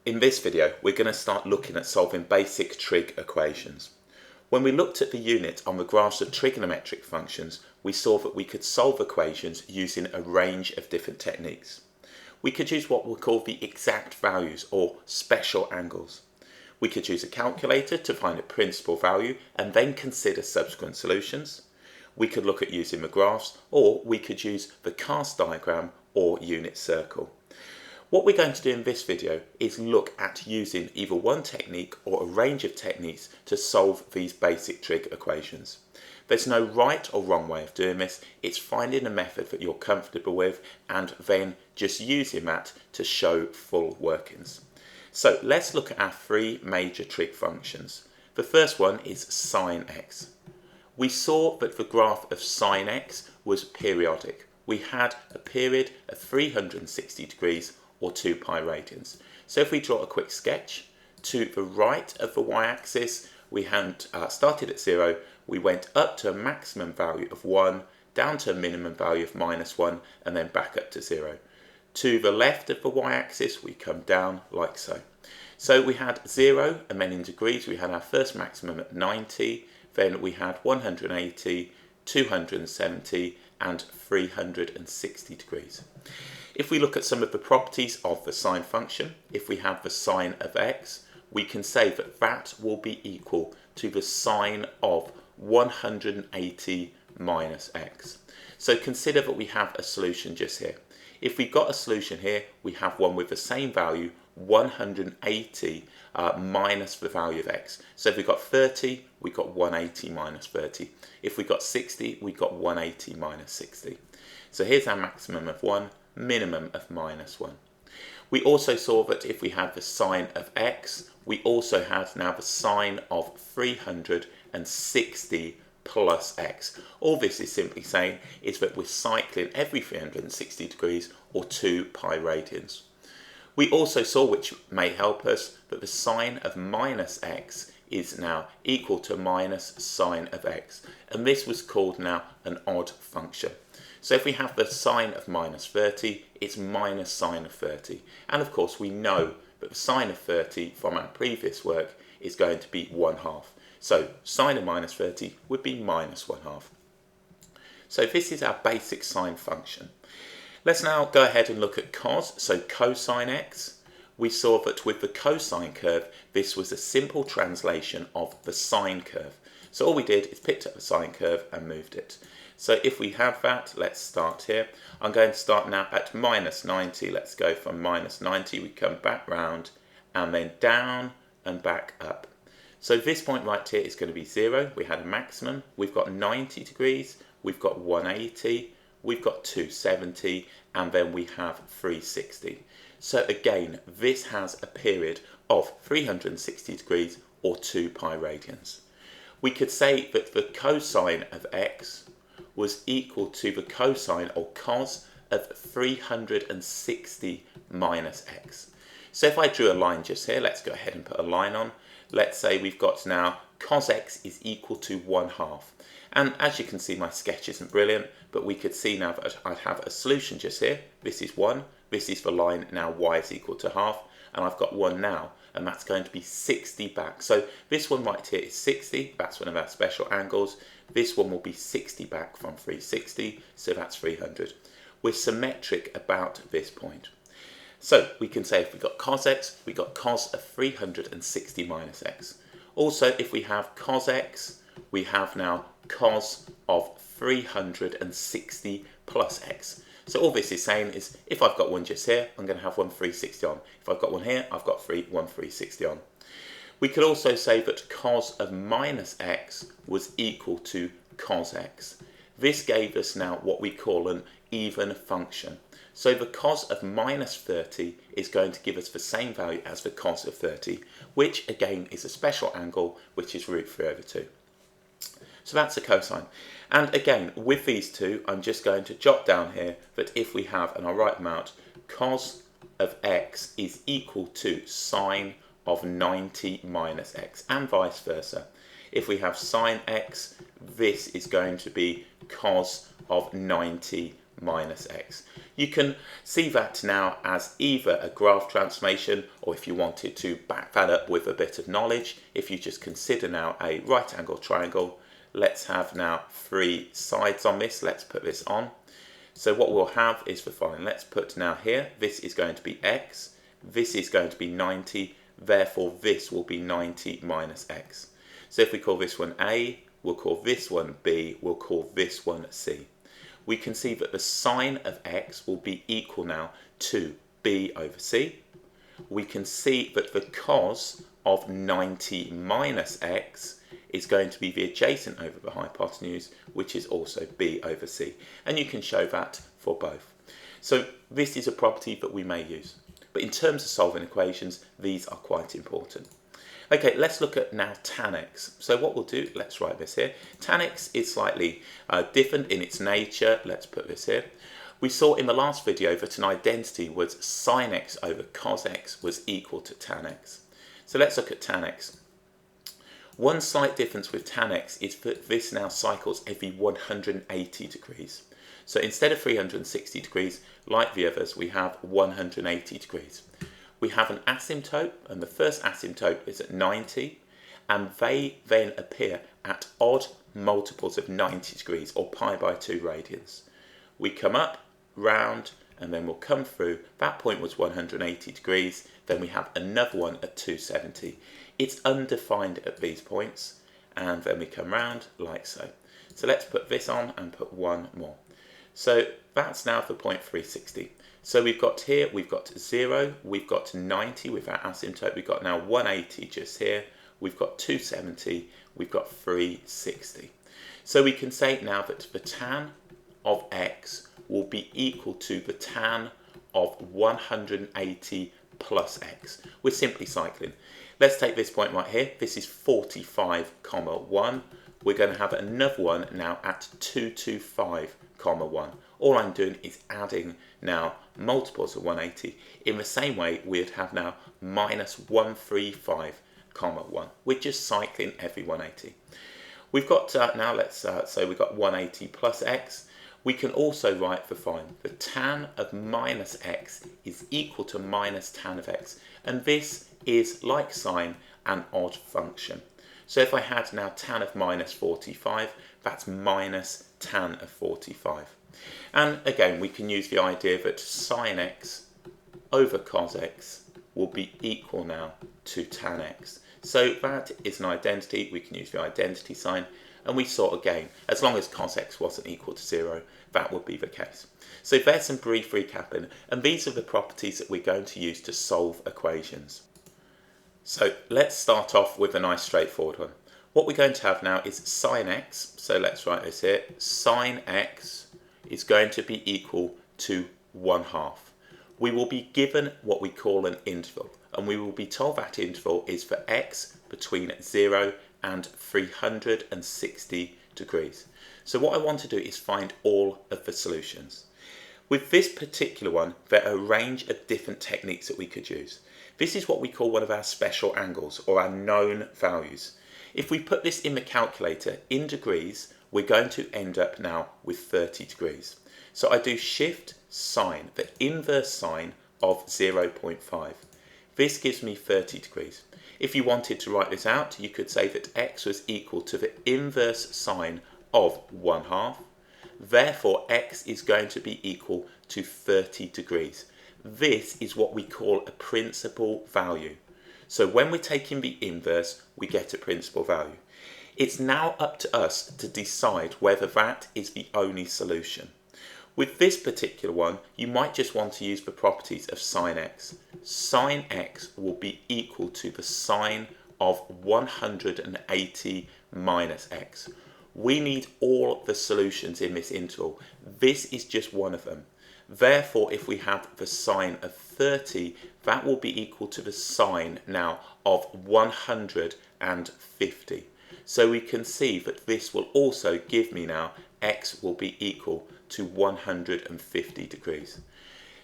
In this video, we're going to start looking at solving basic trig equations. When we looked at the unit on the graphs of trigonometric functions, we saw that we could solve equations using a range of different techniques. We could use what we'll call the exact values or special angles. We could use a calculator to find a principal value and then consider subsequent solutions. We could look at using the graphs, or we could use the cast diagram or unit circle. What we're going to do in this video is look at using either one technique or a range of techniques to solve these basic trig equations. There's no right or wrong way of doing this, it's finding a method that you're comfortable with and then just using that to show full workings. So let's look at our three major trig functions. The first one is Sine X. We saw that the graph of Sine X was periodic. We had a period of 360 degrees or 2 pi radians. So if we draw a quick sketch, to the right of the y-axis we had started at 0, we went up to a maximum value of 1, down to a minimum value of -1, and then back up to 0. To the left of the y-axis we come down like so. So we had 0, and then in degrees we had our first maximum at 90, then we had 180, 270 and 360 degrees. If we look at some of the properties of the sine function, if we have the sine of x, we can say that that will be equal to the sine of 180 minus x. So consider that we have a solution just here. If we've got a solution here, we have one with the same value, 180 minus the value of x. So if we've got 30, we've got 180 minus 30. If we've got 60, we've got 180 minus 60. So here's our maximum of 1, minimum of -1. We also saw that if we had the sine of x, we also had now the sine of 360 plus x. All this is simply saying is that we're cycling every 360 degrees or 2 pi radians. We also saw, which may help us, that the sine of minus x is now equal to minus sine of x, and this was called now an odd function. So if we have the sine of minus 30, it's minus sine of 30. And of course we know that the sine of 30 from our previous work is going to be 1/2. So sine of minus 30 would be -1/2. So this is our basic sine function. Let's now go ahead and look at cos, so cosine x. We saw that with the cosine curve, this was a simple translation of the sine curve. So all we did is picked up the sine curve and moved it. So if we have that, let's start here. I'm going to start now at -90. Let's go from -90, we come back round and then down and back up. So this point right here is going to be 0. We had a maximum. We've got 90 degrees, we've got 180, we've got 270, and then we have 360. So again, this has a period of 360 degrees or 2 pi radians. We could say that the cosine of x was equal to the cosine or cos of 360 minus x. So if I drew a line just here, let's go ahead and put a line on. Let's say we've got now cos x is equal to 1/2. And as you can see, my sketch isn't brilliant, but we could see now that I'd have a solution just here. This is 1, this is the line now y is equal to 1/2, and I've got 1 now, and that's going to be 60 back. So this one right here is 60, that's one of our special angles. This one will be 60 back from 360, so that's 300. We're symmetric about this point. So we can say if we got cos x, we got cos of 360 minus x. Also, if we have cos x, we have now cos of 360 plus x. So all this is saying is if I've got one just here, I'm going to have one 360 on. If I've got one here, I've got one 360 on. We could also say that cos of minus x was equal to cos x. This gave us now what we call an even function. So the cos of minus 30 is going to give us the same value as the cos of 30, which again is a special angle, which is √3/2. So that's a cosine. And again, with these two, I'm just going to jot down here that if we have, and I'll write them out, cos of x is equal to sine of 90 minus x, and vice versa. If we have sine x, this is going to be cos of 90 minus x. You can see that now as either a graph transformation, or if you wanted to back that up with a bit of knowledge, if you just consider now a right angle triangle. Let's have now 3 sides on this. Let's put this on. So what we'll have is the following. Let's put now here, this is going to be x, this is going to be 90, therefore this will be 90 minus x. So if we call this one A, we'll call this one B, we'll call this one C. We can see that the sine of x will be equal now to B over C. We can see that the cos of 90 minus x is going to be the adjacent over the hypotenuse, which is also B over C. And you can show that for both. So this is a property that we may use. But in terms of solving equations, these are quite important. Okay, let's look at now tan x. So what we'll do, let's write this here. Tan x is slightly different in its nature. Let's put this here. We saw in the last video that an identity was sine x over cos x was equal to tan x. So let's look at tan x. One slight difference with tan x is that this now cycles every 180 degrees. So instead of 360 degrees, like the others, we have 180 degrees. We have an asymptote, and the first asymptote is at 90, and they then appear at odd multiples of 90 degrees, or pi by 2 radians. We come up, round, and then we'll come through. That point was 180 degrees, then we have another one at 270. It's undefined at these points, and then we come round like so. So let's put this on and put one more. So that's now the point 360. So we've got here, we've got 0, we've got 90 with our asymptote, we've got now 180 just here, we've got 270, we've got 360. So we can say now that the tan of x will be equal to the tan of 180 plus x. We're simply cycling. Let's take this point right here. This is 45, 1. We're going to have another one now at 225, 1. All I'm doing is adding now multiples of 180. In the same way, we'd have now minus 135, 1. We're just cycling every 180. We've got now, let's say we've got 180 plus x. We can also write the following. The tan of minus x is equal to minus tan of x. And this is, like sine, an odd function. So if I had now tan of minus 45, that's minus tan of 45. And again, we can use the idea that sine x over cos x will be equal now to tan x. So that is an identity. We can use the identity sign. And we saw again, as long as cos x wasn't equal to 0, that would be the case. So there's some brief recapping. And these are the properties that we're going to use to solve equations. So let's start off with a nice straightforward one. What we're going to have now is sine x. So let's write this here. Sine x is going to be equal to 1/2. We will be given what we call an interval, and we will be told that interval is for x between 0 and 360 degrees. So what I want to do is find all of the solutions. With this particular one, there are a range of different techniques that we could use. This is what we call one of our special angles, or our known values. If we put this in the calculator in degrees, we're going to end up now with 30 degrees. So I do shift sine, the inverse sine of 0.5. This gives me 30 degrees. If you wanted to write this out, you could say that x was equal to the inverse sine of 1/2. Therefore, x is going to be equal to 30 degrees. This is what we call a principal value. So when we're taking the inverse, we get a principal value. It's now up to us to decide whether that is the only solution. With this particular one, you might just want to use the properties of sine x. Sine x will be equal to the sine of 180 minus x. We need all the solutions in this interval. This is just one of them. Therefore, if we have the sine of 30, that will be equal to the sine now of 150. So we can see that this will also give me now x will be equal to 150 degrees.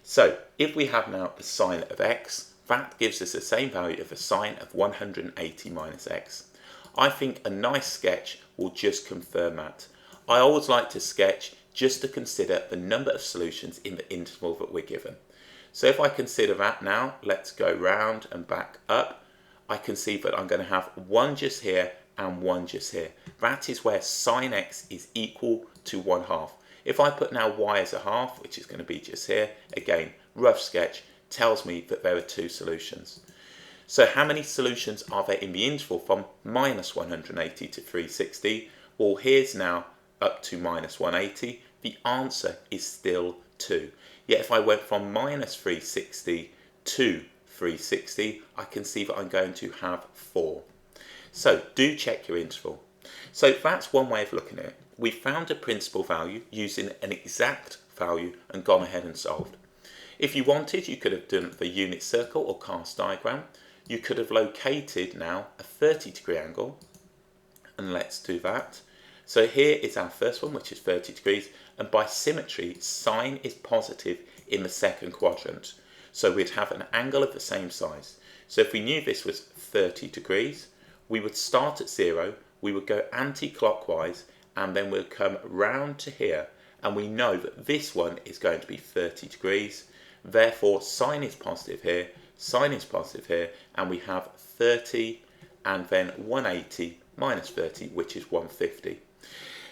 So if we have now the sine of x, that gives us the same value of the sine of 180 minus x. I think a nice sketch will just confirm that. I always like to sketch just to consider the number of solutions in the interval that we're given. So if I consider that now, let's go round and back up. I can see that I'm going to have one just here and one just here. That is where sine x is equal to 1/2. If I put now y as a half, which is going to be just here, again, rough sketch, tells me that there are two solutions. So how many solutions are there in the interval from minus 180 to 360? Well, here's now up to minus 180. The answer is still 2. Yet if I went from minus 360 to 360, I can see that I'm going to have 4. So do check your interval. So that's one way of looking at it. We found a principal value using an exact value and gone ahead and solved. If you wanted, you could have done the unit circle or cast diagram. You could have located now a 30-degree angle, and let's do that. So here is our first one, which is 30 degrees, and by symmetry, sine is positive in the second quadrant. So we'd have an angle of the same size. So if we knew this was 30 degrees, we would start at 0, we would go anti-clockwise, and then we'll come round to here, and we know that this one is going to be 30 degrees. Therefore, sine is positive here, sine is positive here, and we have 30 and then 180 minus 30, which is 150.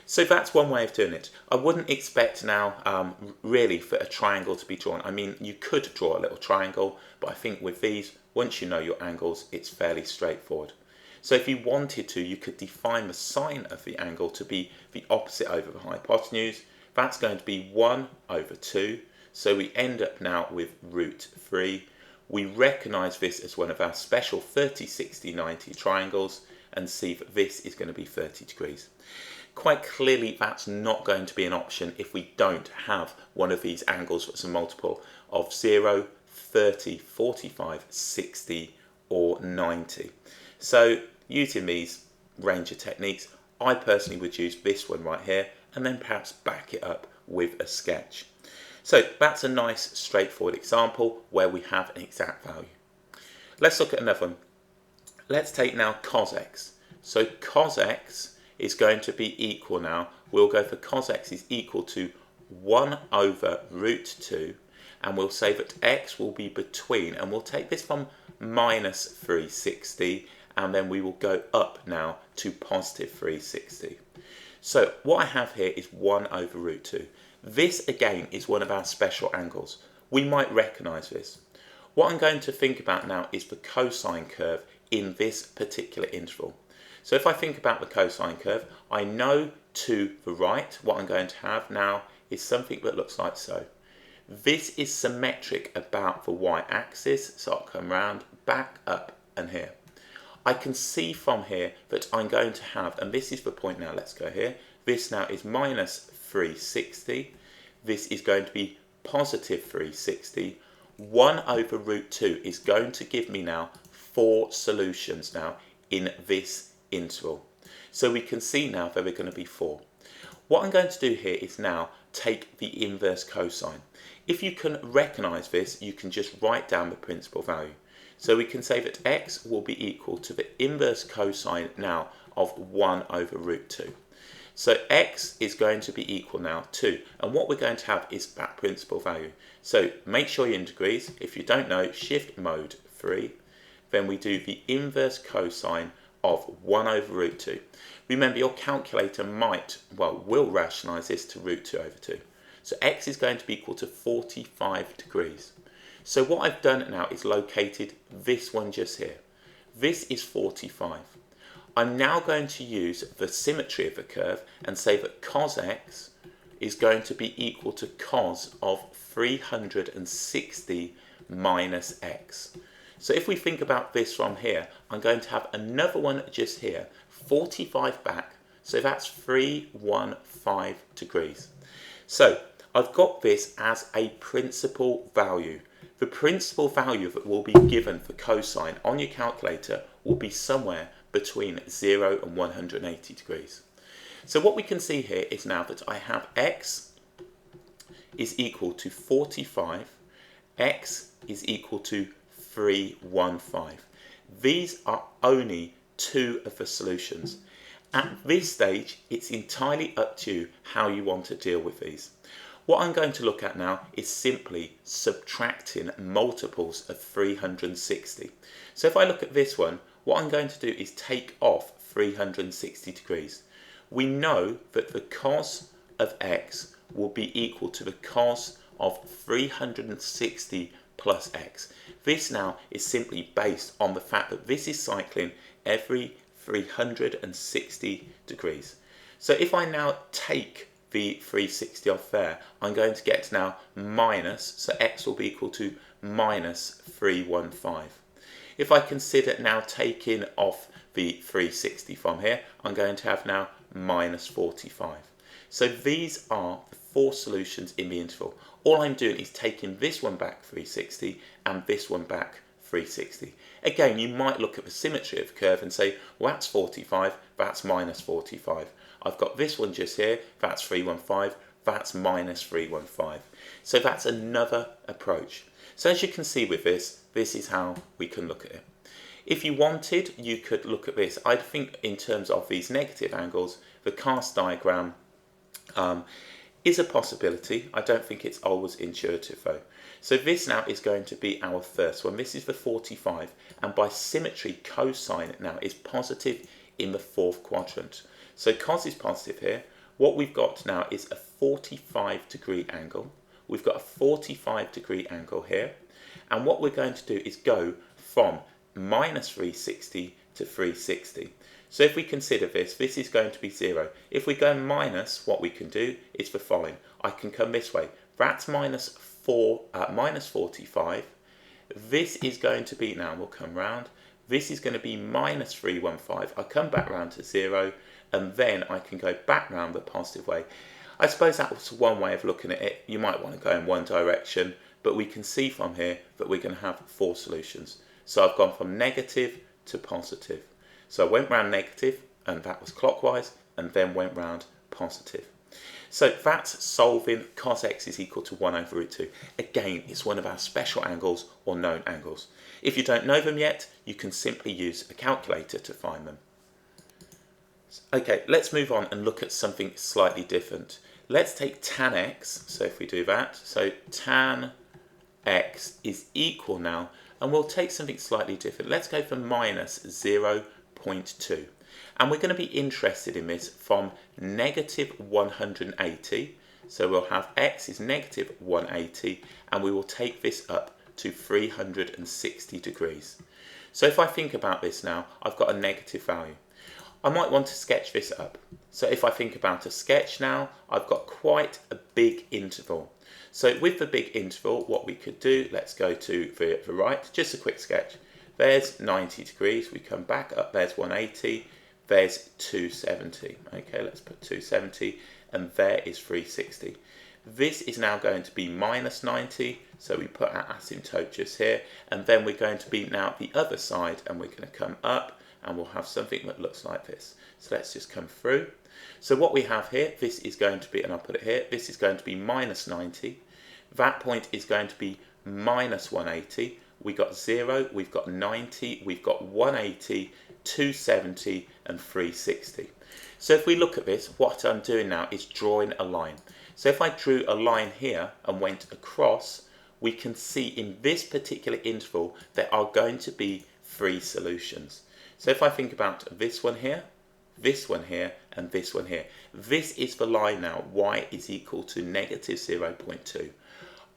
So that's one way of doing it. I wouldn't expect now really for a triangle to be drawn. I mean, you could draw a little triangle, but I think with these, once you know your angles, it's fairly straightforward. So if you wanted to, you could define the sine of the angle to be the opposite over the hypotenuse. That's going to be 1 over 2. So we end up now with root 3. We recognise this as one of our special 30, 60, 90 triangles and see that this is going to be 30 degrees. Quite clearly, that's not going to be an option if we don't have one of these angles that's a multiple of 0, 30, 45, 60 or 90. So using these range of techniques, I personally would use this one right here and then perhaps back it up with a sketch. So that's a nice straightforward example where we have an exact value. Let's look at another one. Let's take now cos x. So cos x is going to be equal now, we'll go for cos x is equal to 1 over root 2, and we'll say that x will be between, and we'll take this from minus 360, and then we will go up now to positive 360. So what I have here is 1 over root 2. This again is one of our special angles. We might recognise this. What I'm going to think about now is the cosine curve in this particular interval. So if I think about the cosine curve, I know to the right what I'm going to have now is something that looks like so. This is symmetric about the y-axis, so I'll come round, back, up and here. I can see from here that I'm going to have, and this is the point now, let's go here, this now is minus 360, this is going to be positive 360, 1 over root 2 is going to give me now 4 solutions now in this interval. So we can see now there are going to be 4. What I'm going to do here is now take the inverse cosine. If you can recognise this, you can just write down the principal value. So we can say that x will be equal to the inverse cosine now of 1 over root 2. So x is going to be equal now to, and what we're going to have is that principal value. So make sure you're in degrees. If you don't know, shift mode 3. Then we do the inverse cosine of 1 over root 2. Remember, your calculator will rationalise this to root 2 over 2. So x is going to be equal to 45 degrees. So what I've done now is located this one just here. This is 45. I'm now going to use the symmetry of the curve and say that cos x is going to be equal to cos of 360 minus x. So if we think about this from here, I'm going to have another one just here, 45 back, so that's 315 degrees. So I've got this as a principal value. The principal value that will be given for cosine on your calculator will be somewhere between 0 and 180 degrees. So what we can see here is now that I have x is equal to 45, x is equal to 315. These are only 2 of the solutions. At this stage, it's entirely up to you how you want to deal with these. What I'm going to look at now is simply subtracting multiples of 360. So if I look at this one, what I'm going to do is take off 360 degrees. We know that the cos of x will be equal to the cos of 360 plus x. This now is simply based on the fact that this is cycling every 360 degrees. So if I now take the 360 off there, I'm going to get now minus, so x will be equal to minus 315. If I consider now taking off the 360 from here, I'm going to have now minus 45. So these are the four solutions in the interval. All I'm doing is taking this one back 360 and this one back 360. Again, you might look at the symmetry of the curve and say, well, that's 45, that's minus 45. I've got this one just here, that's 315, that's minus 315. So that's another approach. So as you can see with this is how we can look at it. If you wanted, you could look at this. I think in terms of these negative angles, the cast diagram is a possibility. I don't think it's always intuitive though. So this now is going to be our first one. This is the 45, and by symmetry, cosine now is positive in the fourth quadrant. So cos is positive here. What we've got now is a 45-degree angle. We've got a 45-degree angle here. And what we're going to do is go from minus 360 to 360. So if we consider this is going to be 0. If we go minus, what we can do is the following. I can come this way. That's minus 45. This is going to be, now we'll come round. This is going to be minus 315. I come back round to 0, and then I can go back round the positive way. I suppose that was one way of looking at it. You might want to go in one direction, but we can see from here that we're going to have four solutions. So I've gone from negative to positive. So I went round negative, and that was clockwise, and then went round positive. So that's solving cos x is equal to 1 over root 2. Again, it's one of our special angles or known angles. If you don't know them yet, you can simply use a calculator to find them. Okay, let's move on and look at something slightly different. Let's take tan x, so if we do that, so tan x is equal now, and we'll take something slightly different. Let's go for minus 0.2. And we're going to be interested in this from negative 180. So we'll have x is negative 180, and we will take this up to 360 degrees. So if I think about this now, I've got a negative value. I might want to sketch this up. So if I think about a sketch now, I've got quite a big interval. So with the big interval, what we could do, let's go to the right, just a quick sketch. There's 90 degrees, we come back up, there's 180, there's 270. Okay, let's put 270, and there is 360. This is now going to be minus 90, so we put our asymptote just here, and then we're going to be now the other side, and we're going to come up, and we'll have something that looks like this. So let's just come through. So what we have here, this is going to be, and I'll put it here, this is going to be minus 90. That point is going to be minus 180. We got 0, we've got 90, we've got 180, 270, and 360. So if we look at this, what I'm doing now is drawing a line. So if I drew a line here and went across, we can see in this particular interval there are going to be three solutions. So if I think about this one here, and this one here, this is the line now, y is equal to negative 0.2.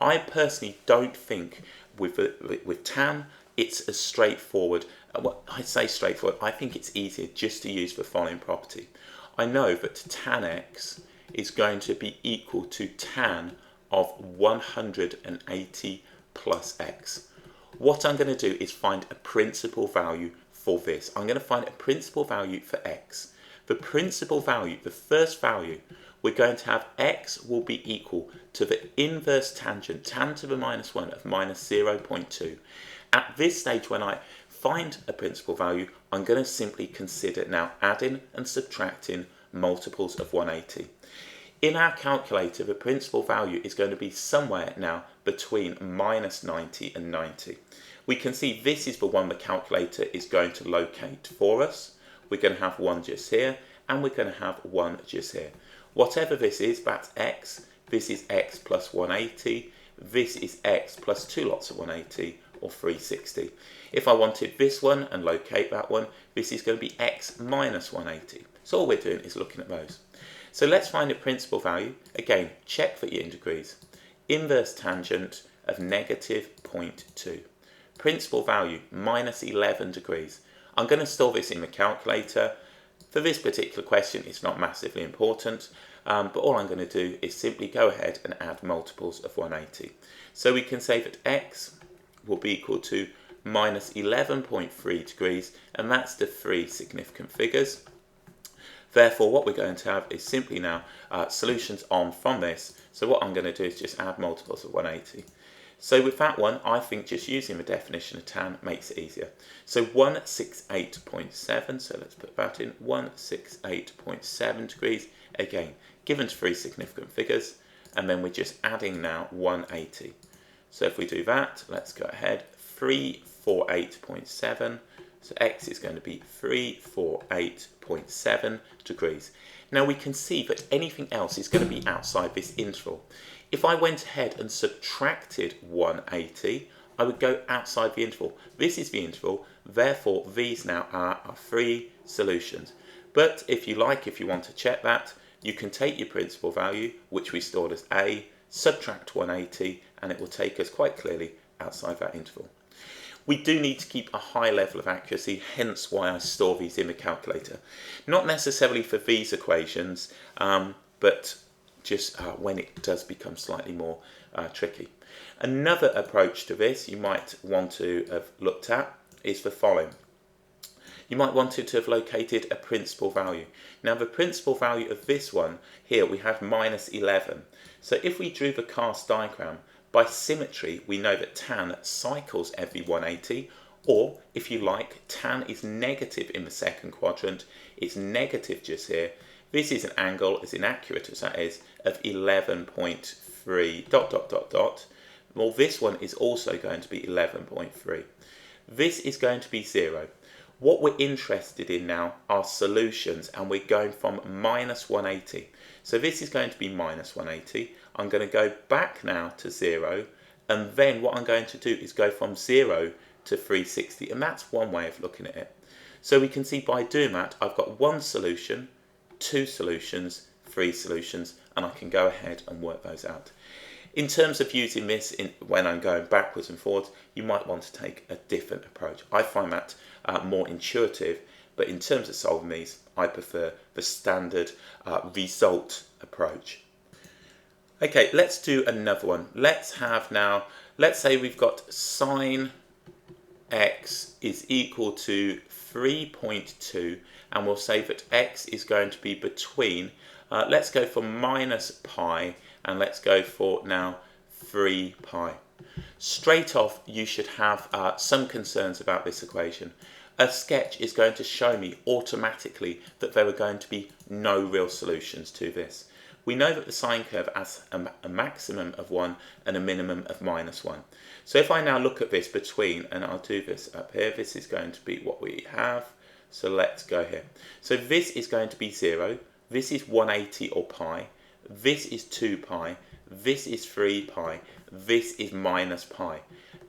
I personally don't think with tan it's as straightforward. Well, I say straightforward, I think it's easier just to use the following property. I know that tan x is going to be equal to tan of 180 plus x. What I'm going to do is find a principal value for this. I'm going to find a principal value for x. The principal value, the first value, we're going to have x will be equal to the inverse tangent, tan to the minus 1 of minus 0.2. At this stage, when I find a principal value, I'm going to simply consider now adding and subtracting multiples of 180. In our calculator, the principal value is going to be somewhere now between minus 90 and 90. We can see this is the one the calculator is going to locate for us. We're going to have one just here, and we're going to have 1 just here. Whatever this is, that's x. This is x plus 180. This is x plus 2 lots of 180, or 360. If I wanted this one and locate that one, this is going to be x minus 180. So all we're doing is looking at those. So let's find a principal value. Again, check that you're in degrees. Inverse tangent of negative 0.2. Principal value, minus 11 degrees. I'm going to store this in the calculator. For this particular question, it's not massively important, but all I'm going to do is simply go ahead and add multiples of 180. So we can say that x will be equal to minus 11.3 degrees, and that's the 3 significant figures. Therefore, what we're going to have is simply now solutions on from this. So what I'm going to do is just add multiples of 180. So with that one, I think just using the definition of tan makes it easier. So 168.7, so let's put that in, 168.7 degrees, again, given to 3 significant figures, and then we're just adding now 180. So if we do that, let's go ahead, 348.7, so x is going to be 348.7 degrees. Now we can see that anything else is going to be outside this interval. If I went ahead and subtracted 180, I would go outside the interval. This is the interval, therefore these now are our 3 solutions. But if you like, if you want to check that, you can take your principal value, which we stored as a, subtract 180, and it will take us quite clearly outside that interval. We do need to keep a high level of accuracy, hence why I store these in the calculator. Not necessarily for these equations, but just when it does become slightly more tricky. Another approach to this you might want to have looked at is the following. You might want to have located a principal value. Now the principal value of this one here, we have minus 11. So if we drew the cast diagram, by symmetry we know that tan cycles every 180, or if you like, tan is negative in the second quadrant, it's negative just here. This is an angle, as inaccurate as that is, of 11.3 ... Well, this one is also going to be 11.3. This is going to be 0. What we're interested in now are solutions, and we're going from minus 180. So this is going to be minus 180. I'm going to go back now to 0, and then what I'm going to do is go from 0 to 360, and that's one way of looking at it. So we can see by doing that, I've got 1 solution, 2 solutions, 3 solutions, and I can go ahead and work those out. In terms of using this when I'm going backwards and forwards, you might want to take a different approach. I find that more intuitive, but in terms of solving these, I prefer the standard result approach. Okay, let's do another one. Let's say we've got sine x is equal to 3.2, and we'll say that x is going to be between, let's go for minus pi, and let's go for now 3 pi. Straight off, you should have some concerns about this equation. A sketch is going to show me automatically that there are going to be no real solutions to this. We know that the sine curve has a maximum of 1 and a minimum of minus 1. So if I now look at this between, and I'll do this up here, this is going to be what we have. So let's go here. So this is going to be 0. This is 180 or pi. This is 2 pi. This is 3 pi. This is minus pi.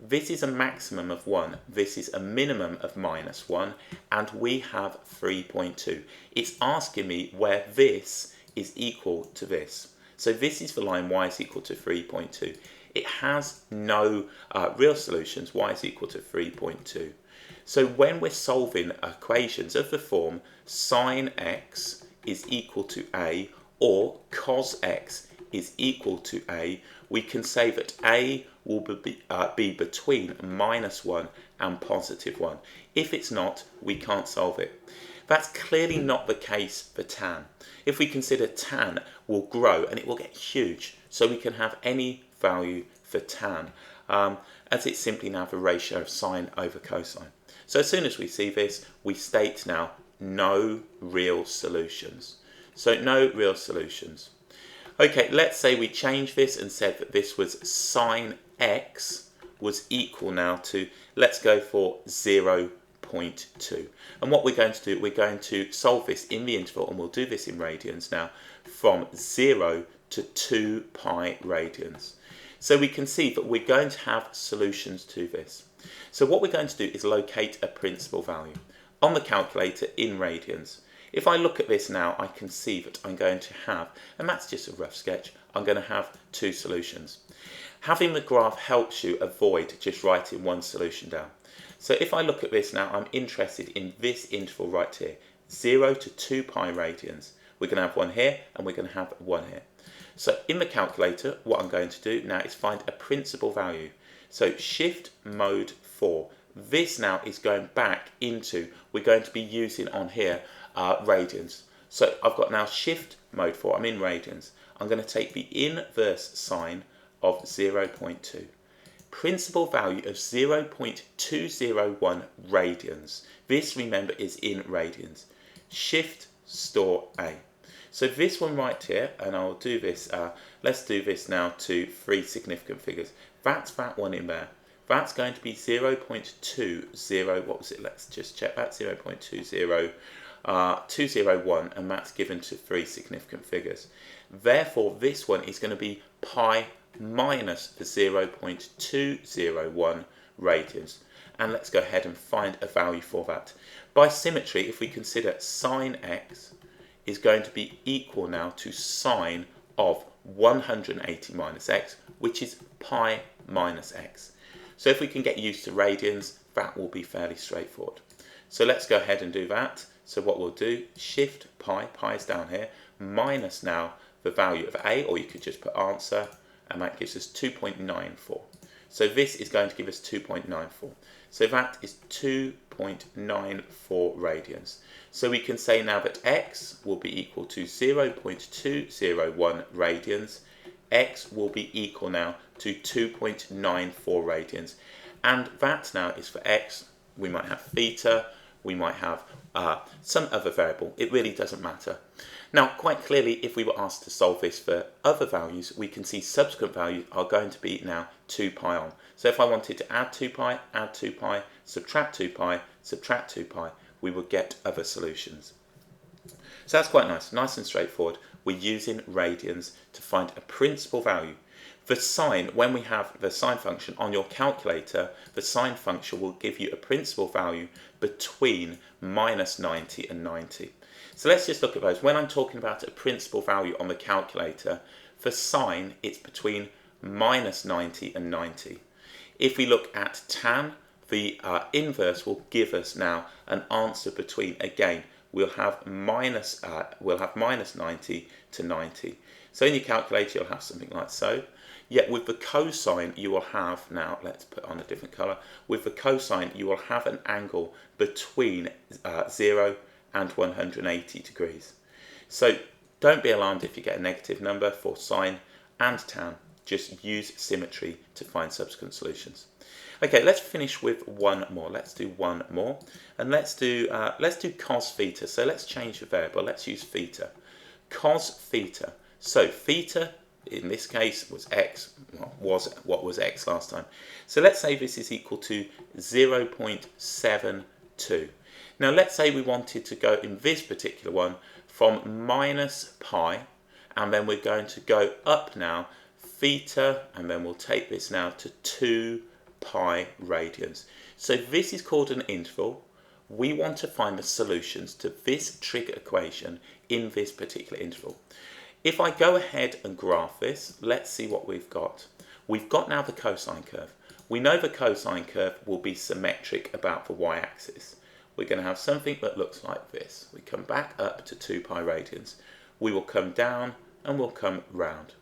This is a maximum of 1. This is a minimum of minus 1. And we have 3.2. It's asking me where this is equal to this. So this is the line y is equal to 3.2. It has no real solutions. Y is equal to 3.2. So when we're solving equations of the form sine x is equal to a, or cos x is equal to a, we can say that a will be between minus 1 and positive 1. If it's not, we can't solve it. That's clearly not the case for tan. If we consider tan will grow and it will get huge, so we can have any value for tan, as it's simply now the ratio of sine over cosine. So as soon as we see this, we state now no real solutions. So no real solutions. Okay, let's say we change this and said that this was sine x was equal now to, let's go for 0 0.2. And what we're going to do, we're going to solve this in the interval, and we'll do this in radians now, from 0 to 2 pi radians. So we can see that we're going to have solutions to this. So what we're going to do is locate a principal value on the calculator in radians. If I look at this now, I can see that I'm going to have, and that's just a rough sketch, I'm going to have two solutions. Having the graph helps you avoid just writing one solution down. So if I look at this now, I'm interested in this interval right here, 0 to 2 pi radians. We're going to have one here and we're going to have one here. So in the calculator, what I'm going to do now is find a principal value. So shift mode 4. This now is going back into, we're going to be using on here radians. So I've got now shift mode 4, I'm in radians. I'm going to take the inverse sine of 0.2. Principal value of 0.201 radians. This, remember, is in radians. Shift store A. So this one right here, and I'll do this, let's do this now to 3 significant figures. That's that one in there. That's going to be 0.20, what was it? Let's just check that, 0.201, and that's given to 3 significant figures. Therefore, this one is going to be pi minus the 0.201 radians. And let's go ahead and find a value for that. By symmetry, if we consider sine x is going to be equal now to sine of 180 minus x, which is pi minus x. So if we can get used to radians, that will be fairly straightforward. So let's go ahead and do that. So what we'll do, shift pi, pi is down here, minus now the value of a, or you could just put answer, and that gives us 2.94. So this is going to give us 2.94. So that is 2.94 radians. So we can say now that x will be equal to 0.201 radians. X will be equal now to 2.94 radians. And that now is for x. We might have theta, we might have some other variable. It really doesn't matter. Now, quite clearly, if we were asked to solve this for other values, we can see subsequent values are going to be now 2 pi on. So if I wanted to add 2 pi, subtract 2 pi, subtract 2 pi, we would get other solutions. So that's quite nice and straightforward. We're using radians to find a principal value. The sine, when we have the sine function on your calculator, the sine function will give you a principal value between minus 90 and 90. So let's just look at those. When I'm talking about a principal value on the calculator, for sine, it's between minus 90 and 90. If we look at tan, the inverse will give us now an answer between, again, we'll have minus 90 to 90. So in your calculator, you'll have something like so. Yet with the cosine, you will have, now let's put on a different colour, with the cosine, you will have an angle between 0 and 180 degrees. So don't be alarmed if you get a negative number for sine and tan. Just use symmetry to find subsequent solutions. Okay, let's finish with one more. Let's do one more, and let's do cos theta. So let's change the variable. Let's use theta. Cos theta. So theta in this case was x. Was what was x last time? So let's say this is equal to 0.72. Now let's say we wanted to go in this particular one from minus pi, and then we're going to go up now theta, and then we'll take this now to 2 pi radians. So this is called an interval. We want to find the solutions to this trig equation in this particular interval. If I go ahead and graph this, let's see what we've got. We've got now the cosine curve. We know the cosine curve will be symmetric about the y-axis. We're going to have something that looks like this. We come back up to 2 pi radians. We will come down and we'll come round.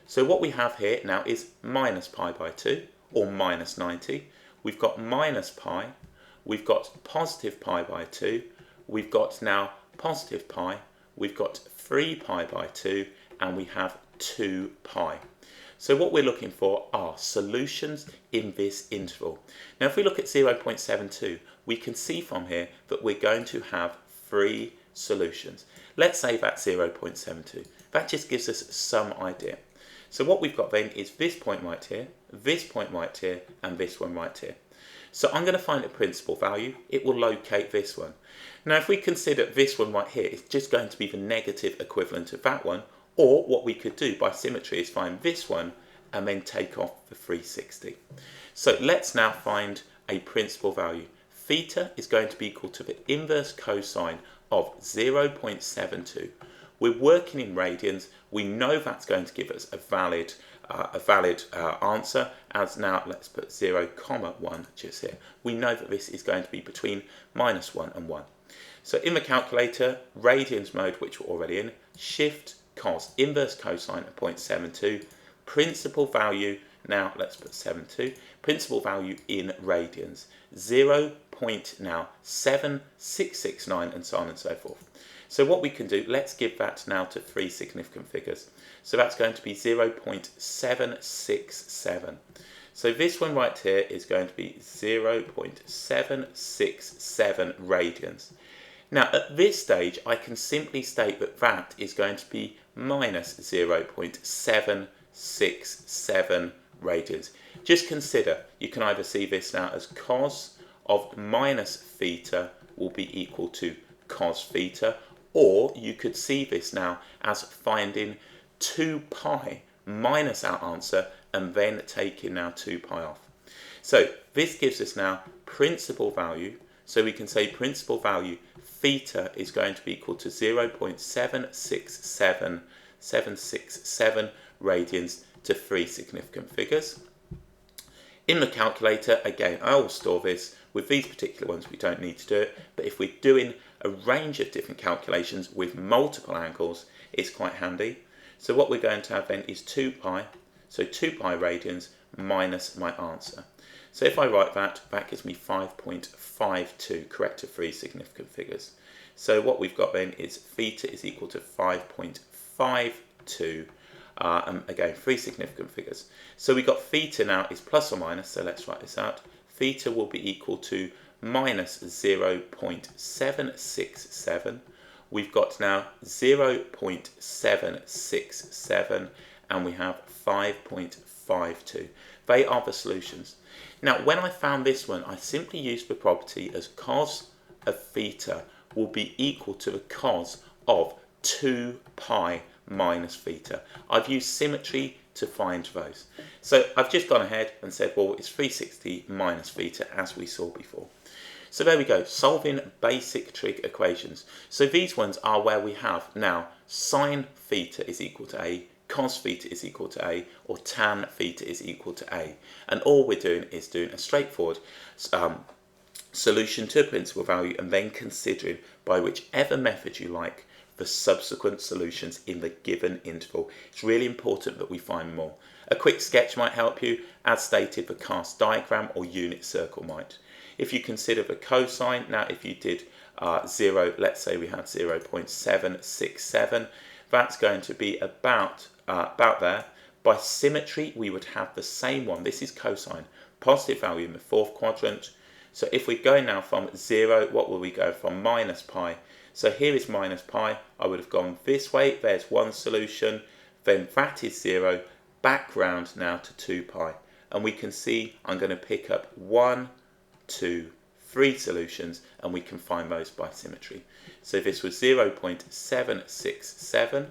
So what we have here now is minus pi by 2, or minus 90. We've got minus pi. We've got positive pi by 2. We've got now positive pi. We've got 3 pi by 2. And we have 2 pi. So what we're looking for are solutions in this interval. Now if we look at 0.72, we can see from here that we're going to have 3 solutions. Let's say that's 0.72. That just gives us some idea. So what we've got then is this point right here, and this one right here. So I'm going to find a principal value. It will locate this one. Now if we consider this one right here, it's just going to be the negative equivalent of that one, or what we could do by symmetry is find this one and then take off the 360. So let's now find a principal value. Theta is going to be equal to the inverse cosine of 0.72. We're working in radians. We know that's going to give us a valid answer, as now let's put 0,1 just here. We know that this is going to be between -1 and 1. So in the calculator, radians mode, which we're already in, shift cos inverse cosine of 0.72, principal value, now let's put 72, principal value in radians, 0.7669 and so on and so forth. So what we can do, let's give that now to 3 significant figures. So that's going to be 0.767. So this one right here is going to be 0.767 radians. Now at this stage I can simply state that that is going to be minus 0.767 radians. Just consider, you can either see this now as cos of minus theta will be equal to cos theta, or you could see this now as finding 2 pi minus our answer and then taking now 2 pi off. So this gives us now principal value. So we can say principal value theta is going to be equal to 0.767 radians to 3 significant figures. In the calculator, again, I will store this. With these particular ones, we don't need to do it. But if we're doing a range of different calculations with multiple angles, it's quite handy. So what we're going to have then is 2 pi. So 2 pi radians minus my answer. So if I write that, that gives me 5.52, correct to 3 significant figures. So what we've got then is theta is equal to 5.52. Again, 3 significant figures. So we've got theta now is plus or minus, so let's write this out. Theta will be equal to minus 0.767. We've got now 0.767 and we have 5.52. They are the solutions. Now when I found this one, I simply used the property as cos of theta will be equal to the cos of 2 pi minus theta. I've used symmetry to find those. So I've just gone ahead and said, well, it's 360 minus theta as we saw before. So there we go, solving basic trig equations. So these ones are where we have now sine theta is equal to A, cos theta is equal to A, or tan theta is equal to A. And all we're doing is doing a straightforward solution to a principal value and then considering by whichever method you like the subsequent solutions in the given interval. It's really important that we find more. A quick sketch might help you. As stated, the cast diagram or unit circle might. If you consider the cosine, now if you did 0, let's say we had 0.767, that's going to be about there. By symmetry, we would have the same one. This is cosine, positive value in the 4th quadrant. So if we're going now from 0, what will we go from? Minus pi. So here is minus pi. I would have gone this way. There's one solution. Then that is 0. Back round now to 2 pi. And we can see I'm going to pick up 1, 2, 3 solutions, and we can find those by symmetry. So this was 0.767.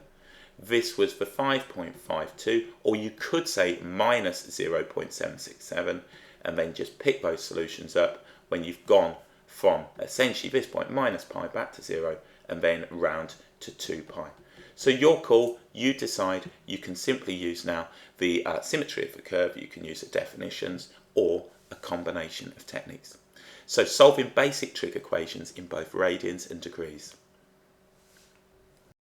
This was for 5.52, or you could say minus 0.767, and then just pick those solutions up when you've gone from essentially this point minus pi back to 0 and then round to 2 pi. So your call, you decide. You can simply use now the symmetry of the curve, you can use the definitions or a combination of techniques. So solving basic trig equations in both radians and degrees.